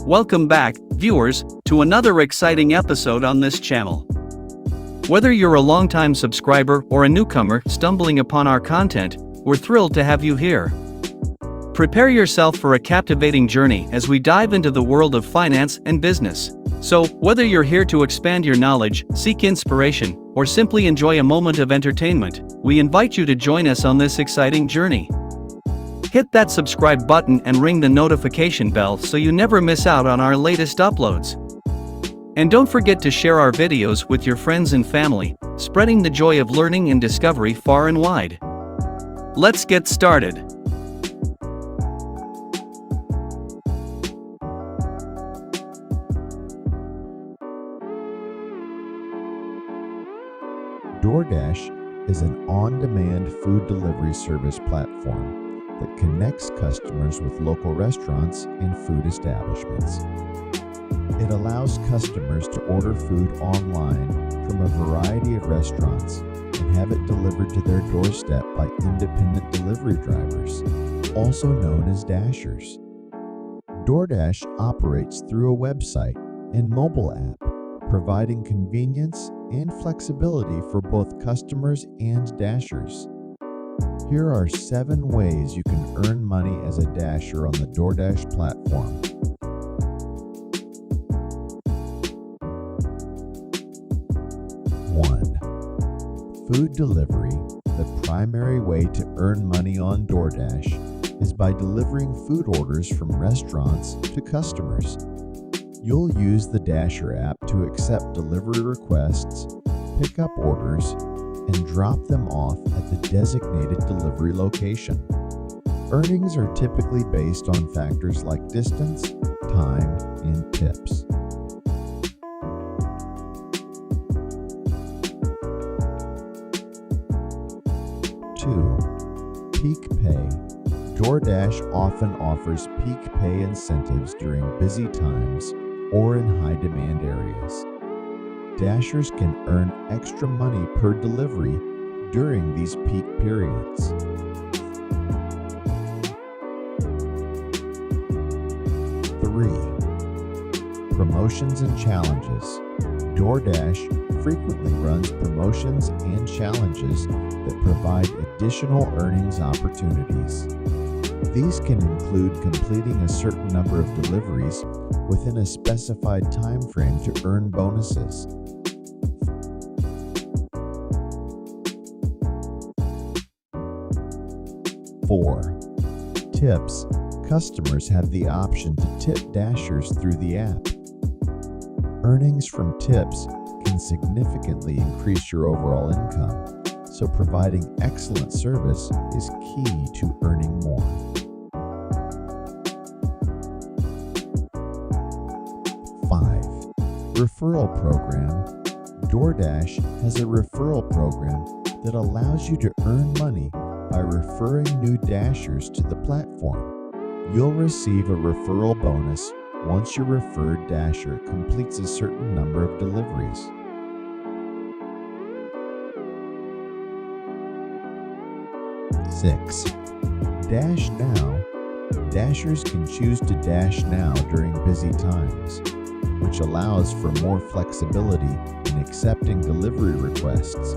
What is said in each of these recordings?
Welcome back, viewers, to another exciting episode on this channel. Whether you're a longtime subscriber or a newcomer stumbling upon our content, we're thrilled to have you here. Prepare yourself for a captivating journey as we dive into the world of finance and business. So, whether you're here to expand your knowledge, seek inspiration, or simply enjoy a moment of entertainment, we invite you to join us on this exciting journey. Hit that subscribe button and ring the notification bell so you never miss out on our latest uploads. And don't forget to share our videos with your friends and family, spreading the joy of learning and discovery far and wide. Let's get started. Doordash is an on-demand food delivery service platform that connects customers with local restaurants and food establishments. It allows customers to order food online from a variety of restaurants and have it delivered to their doorstep by independent delivery drivers, also known as Dashers. Doordash operates through a website and mobile app, providing convenience and flexibility for both customers and Dashers. Here are 7 ways you can earn money as a Dasher on the Doordash platform. 1. Food delivery. The primary way to earn money on Doordash is by delivering food orders from restaurants to customers. You'll use the Dasher app to accept delivery requests, pick up orders, and drop them off at the designated delivery location. Earnings are typically based on factors like distance, time, and tips. 2. Peak pay. Doordash often offers peak pay incentives during busy times or in high-demand areas. Dashers can earn extra money per delivery during these peak periods. 3. Promotions and challenges. Doordash frequently runs promotions and challenges that provide additional earnings opportunities. These can include completing a certain number of deliveries within a specified time frame to earn bonuses. 4. Tips. Customers have the option to tip Dashers through the app. Earnings from tips can significantly increase your overall income, so providing excellent service is key to earning more. 5. Referral program. Doordash has a referral program that allows you to earn money by referring new Dashers to the platform. You'll receive a referral bonus once your referred Dasher completes a certain number of deliveries. 6. Dash Now. Dashers can choose to dash now during busy times, which allows for more flexibility in accepting delivery requests.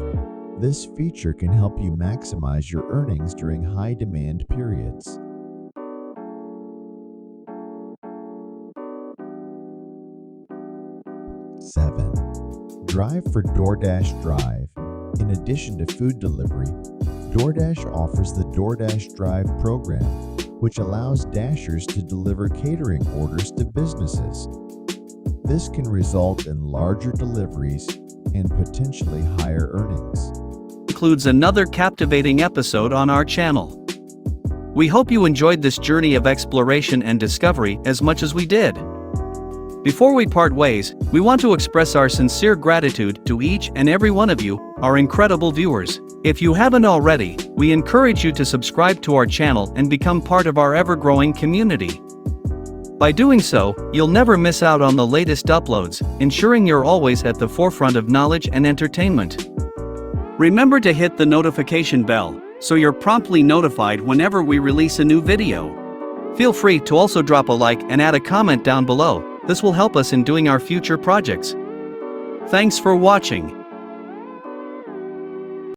This feature can help you maximize your earnings during high-demand periods. 7. Drive for Doordash Drive. In addition to food delivery, Doordash offers the Doordash Drive program, which allows Dashers to deliver catering orders to businesses. This can result in larger deliveries and potentially higher earnings. Includes another captivating episode on our channel. We hope you enjoyed this journey of exploration and discovery as much as we did. Before we part ways, we want to express our sincere gratitude to each and every one of you, our incredible viewers. If you haven't already, we encourage you to subscribe to our channel and become part of our ever-growing community. By doing so, you'll never miss out on the latest uploads, ensuring you're always at the forefront of knowledge and entertainment. Remember to hit the notification bell, so you're promptly notified whenever we release a new video. Feel free to also drop a like and add a comment down below. This will help us in doing our future projects. Thanks for watching.